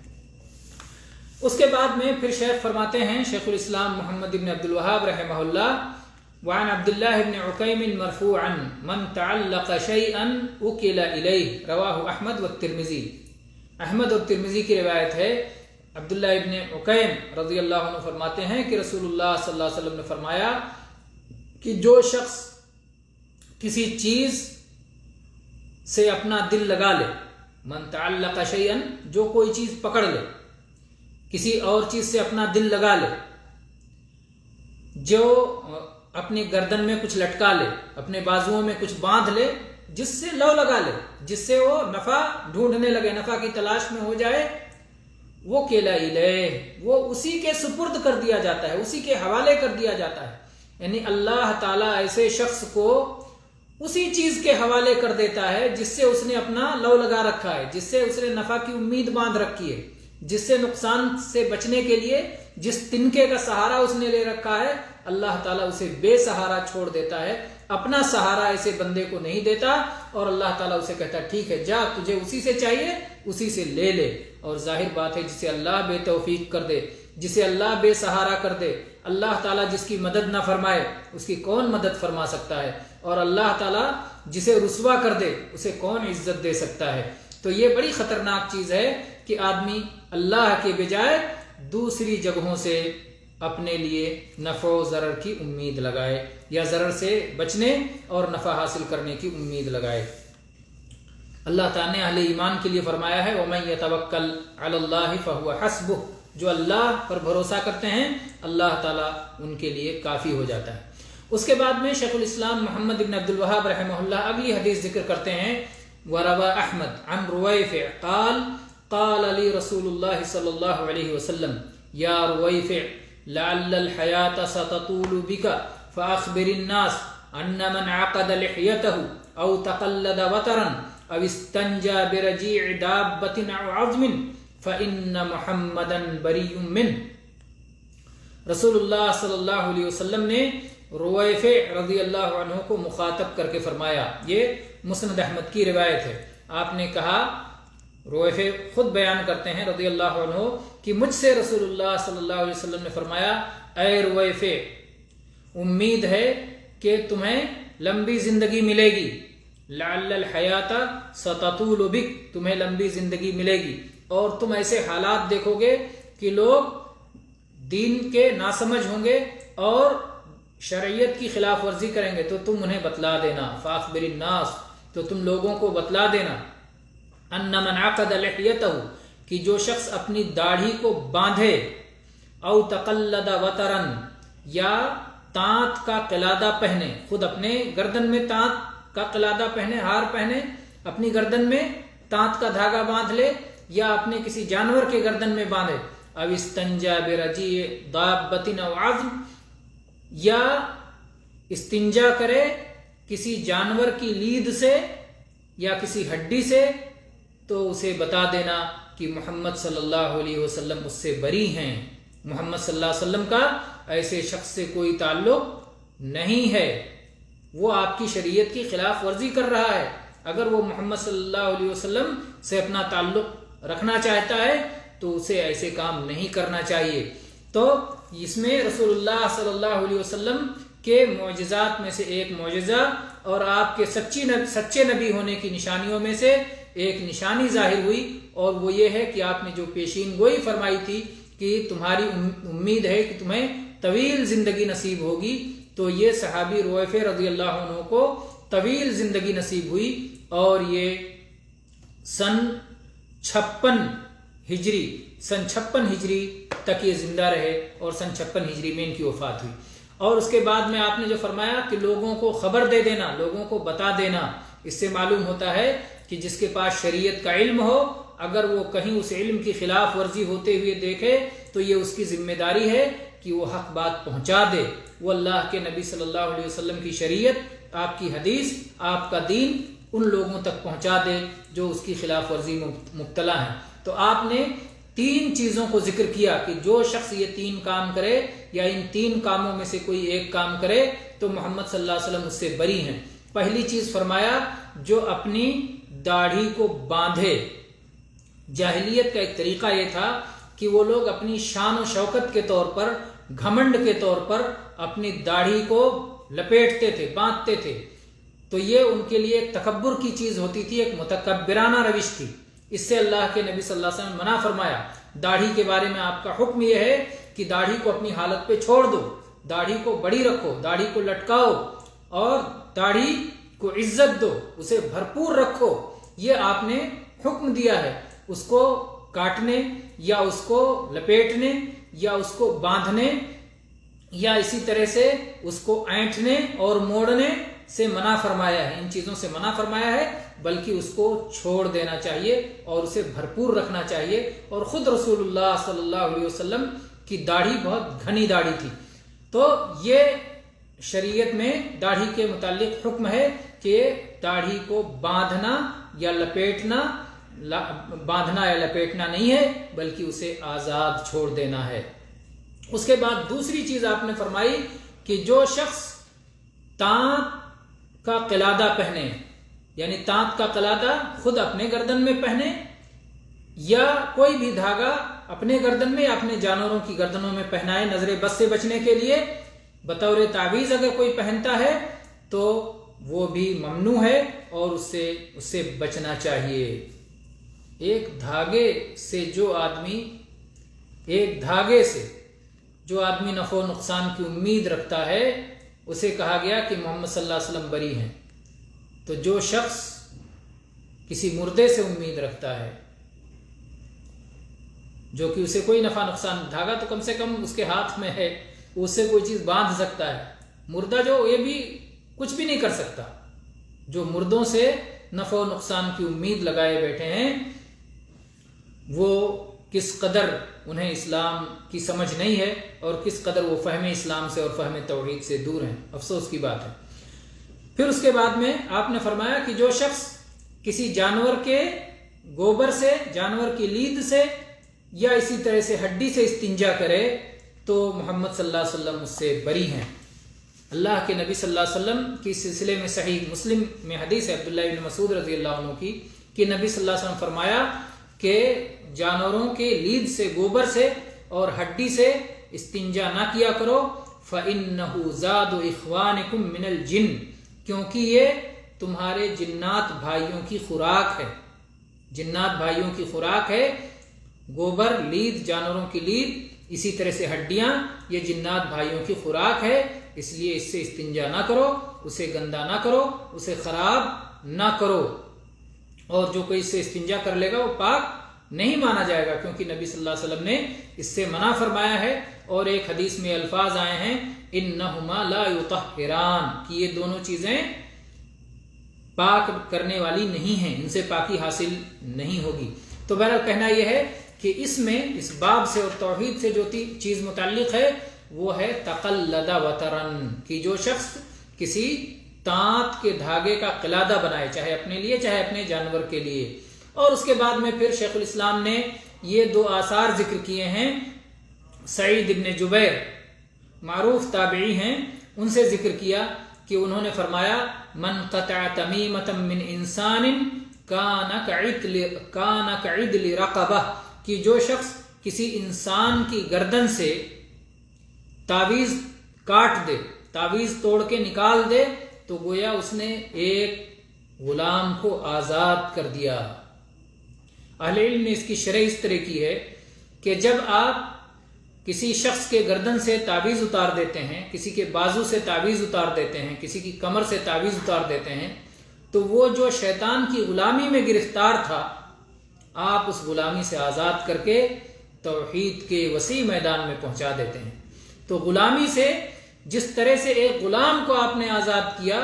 اس کے بعد میں پھر شیخ فرماتے ہیں، شیخ الاسلام محمد بن عبد الوہاب رحمہ اللہ، وعن عبداللہ بن عکیم مرفوعا من تعلق شیئا اکل الیہ، رواہ احمد والترمذی۔ احمد اور ترمذی کی روایت ہے، عبداللہ ابن عکیم رضی اللہ عنہ فرماتے ہیں کہ رسول اللہ صلی اللہ علیہ وسلم نے فرمایا کہ جو شخص کسی چیز سے اپنا دل لگا لے، من تعلق شیئا، جو کوئی چیز پکڑ لے، کسی اور چیز سے اپنا دل لگا لے، جو اپنی گردن میں کچھ لٹکا لے، اپنے بازوؤں میں کچھ باندھ لے، جس سے لو لگا لے، جس سے وہ نفع ڈھونڈنے لگے، نفع کی تلاش میں ہو جائے، وہ کیلا الیہ، وہ اسی کے سپرد کر دیا جاتا ہے، اسی کے حوالے کر دیا جاتا ہے۔ یعنی اللہ تعالیٰ ایسے شخص کو اسی چیز کے حوالے کر دیتا ہے جس سے اس نے اپنا لو لگا رکھا ہے، جس سے اس نے نفع کی امید باندھ رکھی ہے، جس سے نقصان سے بچنے کے لیے جس تنکے کا سہارا اس نے لے رکھا ہے، اللہ تعالیٰ اسے بے سہارا چھوڑ دیتا ہے، اپنا سہارا ایسے بندے کو نہیں دیتا، اور اللہ تعالیٰ اسے کہتا ہے ٹھیک ہے جا، تجھے اسی سے چاہیے اسی سے لے لے۔ اور ظاہر بات ہے جسے اللہ بے توفیق کر دے، جسے اللہ بے سہارا کر دے، اللہ تعالیٰ جس کی مدد نہ فرمائے اس کی کون مدد فرما سکتا ہے، اور اللہ تعالیٰ جسے رسوا کر دے اسے کون عزت دے سکتا ہے۔ تو یہ بڑی خطرناک چیز ہے کہ آدمی اللہ کے بجائے دوسری جگہوں سے اپنے لیے نفع و ضرر کی امید لگائے، یا ضرر سے بچنے اور نفع حاصل کرنے کی امید لگائے۔ اللہ تعالیٰ نے اہل ایمان کے لیے فرمایا ہے وَمَن يَتَوَكَّلْ عَلَى اللَّهِ فَهُوَ حَسْبُهُ، جو اللہ پر بھروسہ کرتے ہیں اللہ تعالیٰ ان کے لیے کافی ہو جاتا ہے۔ اس کے بعد میں شیخ الاسلام محمد بن عبد الوہاب رحمہ اللہ اگلی حدیث ذکر کرتے ہیں، وَرَوَى أَحْمد عن رويفع قال قال لي رسول الله صلی اللہ علیہ وسلم یا رويفع لعل الحياة ستطول بك فأخبر الناس أن من عقد لحيته أو تقلد وترا أو استنجى برجيع دابة أو عظم فإن محمدا بريء منه۔ رسول اللہ صلی اللہ علیہ وسلم نے رویفع رضی اللہ عنہ کو مخاطب کر کے فرمایا، یہ مسند احمد کی روایت ہے۔ آپ نے کہا، رویفع خود بیان کرتے ہیں رضی اللہ عنہ کہ مجھ سے رسول اللہ صلی اللہ علیہ وسلم نے فرمایا، اے رویفع امید ہے کہ تمہیں لمبی زندگی ملے گی، لعل الحیات ستطول بک، تمہیں لمبی زندگی ملے گی، اور تم ایسے حالات دیکھو گے کہ لوگ دین کے ناسمجھ ہوں گے اور شرعیت کی خلاف ورزی کریں گے، تو تم انہیں بتلا دینا، فاخبر الناس، تو تم لوگوں کو بتلا دینا، ان من عقد لحیتہ، کہ جو شخص اپنی داڑھی کو باندھے، او تقلد وترن، یا تانت کا قلادہ پہنے، خود اپنے گردن میں تانت کا قلادہ پہنے، ہار پہنے، اپنی گردن میں تانت کا دھاگا باندھ لے، یا اپنے کسی جانور کے گردن میں باندھے، او استنجا برجیع دابۃ او عظم، یا استنجا کرے کسی جانور کی لید سے یا کسی ہڈی سے، تو اسے بتا دینا کہ محمد صلی اللہ علیہ وسلم اس سے بری ہیں، محمد صلی اللہ علیہ وسلم کا ایسے شخص سے کوئی تعلق نہیں ہے، وہ آپ کی شریعت کی خلاف ورزی کر رہا ہے۔ اگر وہ محمد صلی اللہ علیہ وسلم سے اپنا تعلق رکھنا چاہتا ہے تو اسے ایسے کام نہیں کرنا چاہیے۔ تو اس میں رسول اللہ صلی اللہ علیہ وسلم کے معجزات میں سے ایک معجزہ اور آپ کے سچے نبی ہونے کی نشانیوں میں سے ایک نشانی ظاہر ہوئی، اور وہ یہ ہے کہ آپ نے جو پیشین گوئی فرمائی تھی کہ تمہاری امید ہے کہ تمہیں طویل زندگی نصیب ہوگی، تو یہ صحابی رویفع رضی اللہ عنہ کو طویل زندگی نصیب ہوئی، اور یہ سن 56 ہجری تک یہ زندہ رہے، اور سن 56 ہجری میں ان کی وفات ہوئی۔ اور اس کے بعد میں آپ نے جو فرمایا کہ لوگوں کو خبر دے دینا، لوگوں کو بتا دینا، اس سے معلوم ہوتا ہے کہ جس کے پاس شریعت کا علم ہو، اگر وہ کہیں اس علم کی خلاف ورزی ہوتے ہوئے دیکھے تو یہ اس کی ذمہ داری ہے کہ وہ حق بات پہنچا دے، وہ اللہ کے نبی صلی اللہ علیہ وسلم کی شریعت، آپ کی حدیث، آپ کا دین ان لوگوں تک پہنچا دے جو اس کی خلاف ورزی میں مبتلا ہیں۔ تو آپ نے 3 چیزوں کو ذکر کیا کہ جو شخص یہ 3 کام کرے یا ان 3 کاموں میں سے کوئی ایک کام کرے تو محمد صلی اللہ علیہ وسلم اس سے بری ہیں۔ پہلی چیز فرمایا، جو اپنی داڑھی کو باندھے۔ جاہلیت کا ایک طریقہ یہ تھا کہ وہ لوگ اپنی شان و شوکت کے طور پر، گھمنڈ کے طور پر اپنی داڑھی کو لپیٹتے تھے، باندھتے تھے، تو یہ ان کے لیے ایک تکبر کی چیز ہوتی تھی، ایک متکبرانہ روش تھی۔ اس سے اللہ کے نبی صلی اللہ علیہ وسلم منع فرمایا۔ داڑھی کے بارے میں آپ کا حکم یہ ہے کہ داڑھی کو اپنی حالت پہ چھوڑ دو، داڑھی کو بڑی رکھو، داڑھی کو لٹکاؤ، اور داڑھی کو عزت دو، اسے بھرپور رکھو۔ یہ آپ نے حکم دیا ہے، اس کو کاٹنے یا اس کو لپیٹنے یا اس کو باندھنے یا اسی طرح سے اس کو اینٹنے اور موڑنے سے منع فرمایا ہے، ان چیزوں سے منع فرمایا ہے، بلکہ اس کو چھوڑ دینا چاہیے اور اسے بھرپور رکھنا چاہیے۔ اور خود رسول اللہ صلی اللہ علیہ وسلم کی داڑھی بہت گھنی داڑھی تھی، تو یہ شریعت میں داڑھی کے متعلق حکم ہے کہ داڑھی کو باندھنا یا لپیٹنا نہیں ہے، بلکہ اسے آزاد چھوڑ دینا ہے۔ اس کے بعد دوسری چیز آپ نے فرمائی کہ جو شخص تانت کا قلادہ پہنے، یعنی تانت کا قلادہ خود اپنے گردن میں پہنے یا کوئی بھی دھاگا اپنے گردن میں یا اپنے جانوروں کی گردنوں میں پہنائے نظر بد سے بچنے کے لیے، بطور تعویذ اگر کوئی پہنتا ہے تو وہ بھی ممنوع ہے اور اس سے بچنا چاہیے۔ ایک دھاگے سے جو آدمی نفع و نقصان کی امید رکھتا ہے اسے کہا گیا کہ محمد صلی اللہ علیہ وسلم بری ہیں. تو جو شخص کسی مردے سے امید رکھتا ہے جو کہ اسے کوئی نفع نقصان، دھاگا تو کم سے کم اس کے ہاتھ میں ہے، اس سے کوئی چیز باندھ سکتا ہے. مردہ جو یہ بھی کچھ بھی نہیں کر سکتا. جو مردوں سے نفع و نقصان کی امید لگائے بیٹھے ہیں وہ کس قدر انہیں اسلام کی سمجھ نہیں ہے اور کس قدر وہ فہم اسلام سے اور فہم توحید سے دور ہیں. افسوس کی بات ہے. پھر اس کے بعد میں آپ نے فرمایا کہ جو شخص کسی جانور کے گوبر سے، جانور کی لید سے یا اسی طرح سے ہڈی سے استنجا کرے تو محمد صلی اللہ علیہ وسلم اس سے بری ہیں. اللہ کے نبی صلی اللہ علیہ وسلم کی سلسلے میں صحیح مسلم میں حدیث ہے عبداللہ بن مسعود رضی اللہ عنہ کی کہ نبی صلی اللہ علیہ وسلم فرمایا کہ جانوروں کے لید سے، گوبر سے اور ہڈی سے استنجا نہ کیا کرو. فَإِنَّهُ زَادُ إِخْوَانِكُم مِّنَ الْجِنِّ، کیونکہ یہ تمہارے جنات بھائیوں کی خوراک ہے. جنات بھائیوں کی خوراک ہے. گوبر، لید، جانوروں کی لید، اسی طرح سے ہڈیاں، یہ جنات بھائیوں کی خوراک ہے. اس لیے اس سے استنجا نہ کرو، اسے گندا نہ کرو، اسے خراب نہ کرو. اور جو کوئی اس سے استنجا کر لے گا وہ پاک نہیں مانا جائے گا، کیونکہ نبی صلی اللہ علیہ وسلم نے اس سے منع فرمایا ہے. اور ایک حدیث میں الفاظ آئے ہیں انہما لا یطہران، کہ یہ دونوں چیزیں پاک کرنے والی نہیں ہیں، ان سے پاکی حاصل نہیں ہوگی. تو بہرحال کہنا یہ ہے کہ اس میں، اس باب سے اور توحید سے جو چیز متعلق ہے وہ ہے تقلد وترن، کہ جو شخص کسی تانت کے دھاگے کا قلادہ بنائے، چاہے اپنے لیے چاہے اپنے جانور کے لیے. اور اس کے بعد میں پھر شیخ الاسلام نے یہ دو آثار ذکر کیے ہیں. سعید ابن جبیر معروف تابعی ہیں، ان سے ذکر کیا کہ انہوں نے فرمایا من قطع تمیمۃ من انسان کان کعدل رقبہ، کہ جو شخص کسی انسان کی گردن سے تعویذ کاٹ دے، تعویذ توڑ کے نکال دے، تو گویا اس نے ایک غلام کو آزاد کر دیا. اہل علم نے اس کی شرح اس طرح کی ہے کہ جب آپ کسی شخص کے گردن سے تعویذ اتار دیتے ہیں، کسی کے بازو سے تعویذ اتار دیتے ہیں، کسی کی کمر سے تعویذ اتار دیتے ہیں، تو وہ جو شیطان کی غلامی میں گرفتار تھا آپ اس غلامی سے آزاد کر کے توحید کے وسیع میدان میں پہنچا دیتے ہیں. تو غلامی سے جس طرح سے ایک غلام کو آپ نے آزاد کیا،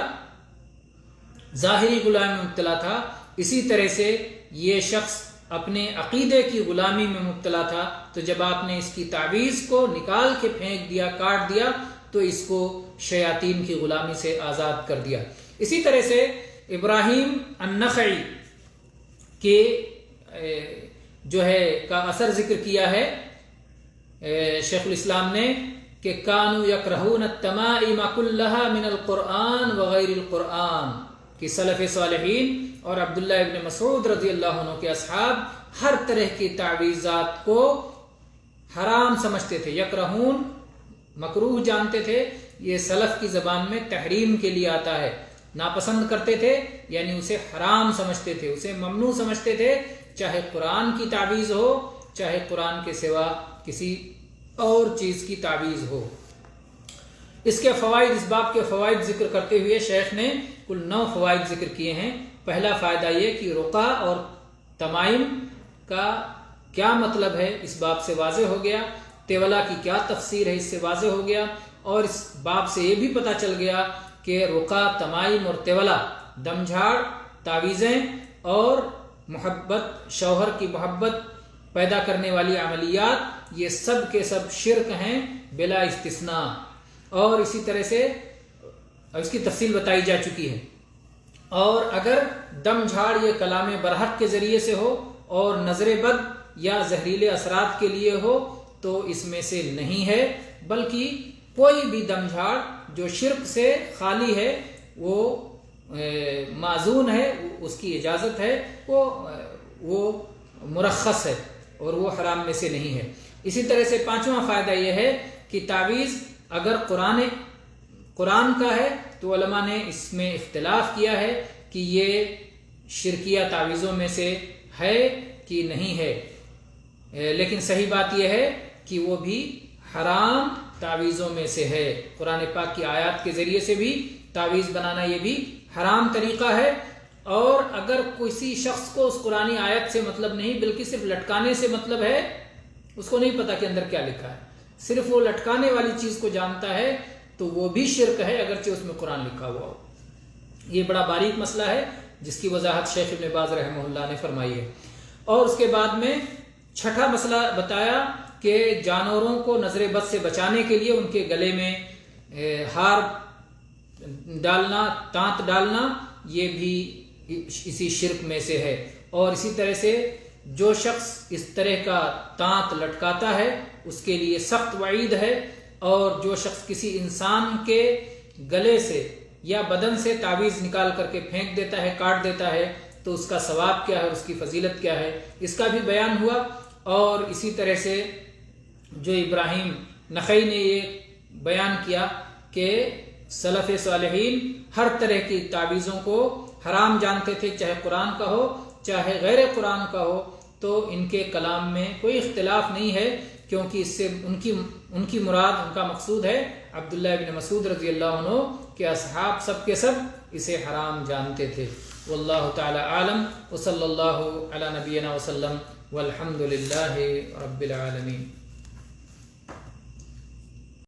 ظاہری غلامی میں مبتلا تھا، اسی طرح سے یہ شخص اپنے عقیدے کی غلامی میں مبتلا تھا. تو جب آپ نے اس کی تعویذ کو نکال کے پھینک دیا، کاٹ دیا، تو اس کو شیاطین کی غلامی سے آزاد کر دیا. اسی طرح سے ابراہیم النخعی کے جو ہے کا اثر ذکر کیا ہے شیخ الاسلام نے کہ کانوا یکرہون التمائم کلہا من القرآن وغیر القرآن، کہ سلف صالحین اور عبداللہ ابن مسعود رضی اللہ عنہ کے اصحاب ہر طرح کی تعویذات کو حرام سمجھتے تھے. یکرہون مکروہ جانتے تھے، یہ سلف کی زبان میں تحریم کے لیے آتا ہے. ناپسند کرتے تھے یعنی اسے حرام سمجھتے تھے، اسے ممنوع سمجھتے تھے، چاہے قرآن کی تعویذ ہو چاہے قرآن کے سوا کسی اور چیز کی تعویذ ہو. اس کے فوائد، اس باب کے فوائد ذکر کرتے ہوئے شیخ نے کل 9 فوائد ذکر کیے ہیں. پہلا فائدہ یہ کہ رقیہ اور تمائم کا کیا مطلب ہے اس باب سے واضح ہو گیا. تیولا کی کیا تفسیر ہے اس سے واضح ہو گیا. اور اس باب سے یہ بھی پتہ چل گیا کہ رقیہ، تمائم اور تیولا، دم جھاڑ، تعویذیں اور محبت، شوہر کی محبت پیدا کرنے والی عملیات، یہ سب کے سب شرک ہیں بلا استثناء. اور اسی طرح سے اس کی تفصیل بتائی جا چکی ہے. اور اگر دم جھاڑ یہ کلام برحق کے ذریعے سے ہو اور نظر بد یا زہریلے اثرات کے لیے ہو تو اس میں سے نہیں ہے، بلکہ کوئی بھی دم جھاڑ جو شرک سے خالی ہے وہ معزون ہے، اس کی اجازت ہے، وہ مرخص ہے اور وہ حرام میں سے نہیں ہے. اسی طرح سے 5واں فائدہ یہ ہے کہ تعویذ اگر قرآن کا ہے تو علماء نے اس میں اختلاف کیا ہے کہ یہ شرکیہ تعویذوں میں سے ہے کہ نہیں ہے، لیکن صحیح بات یہ ہے کہ وہ بھی حرام تعویذوں میں سے ہے۔ قرآن پاک کی آیات کے ذریعے سے بھی تعویذ بنانا یہ بھی حرام طریقہ ہے، اور اگر کسی شخص کو اس قرآنی آیت سے مطلب نہیں بلکہ صرف لٹکانے سے مطلب ہے، اس کو نہیں پتا کہ اندر کیا لکھا ہے، صرف وہ لٹکانے والی چیز کو جانتا ہے، تو وہ بھی شرک ہے اگرچہ اس میں قرآن لکھا ہوا ہو۔ یہ بڑا باریک مسئلہ ہے جس کی وضاحت شیخ ابن باز رحمہ اللہ نے فرمائی ہے۔ اور اس کے بعد میں چھٹا مسئلہ بتایا کہ جانوروں کو نظر بد سے بچانے کے لیے ان کے گلے میں ہار ڈالنا، تانت ڈالنا، یہ بھی اسی شرک میں سے ہے۔ اور اسی طرح سے جو شخص اس طرح کا تانت لٹکاتا ہے اس کے لیے سخت وعید ہے، اور جو شخص کسی انسان کے گلے سے یا بدن سے تعویذ نکال کر کے پھینک دیتا ہے، کاٹ دیتا ہے، تو اس کا ثواب کیا ہے، اس کی فضیلت کیا ہے، اس کا بھی بیان ہوا۔ اور اسی طرح سے جو ابراہیم نخعی نے یہ بیان کیا کہ سلف صالحین ہر طرح کی تعویذوں کو حرام جانتے تھے، چاہے قرآن کا ہو چاہے غیر قرآن کا ہو، تو ان کے کلام میں کوئی اختلاف نہیں ہے، کیونکہ اس سے ان کی مراد، ان کا مقصود ہے عبداللہ بن مسعود رضی اللہ عنہ کہ اصحاب سب کے سب اسے حرام جانتے تھے۔ واللہ تعالی عالم، وصلی اللہ علی نبینا وسلم، والحمد للہ رب العالمین۔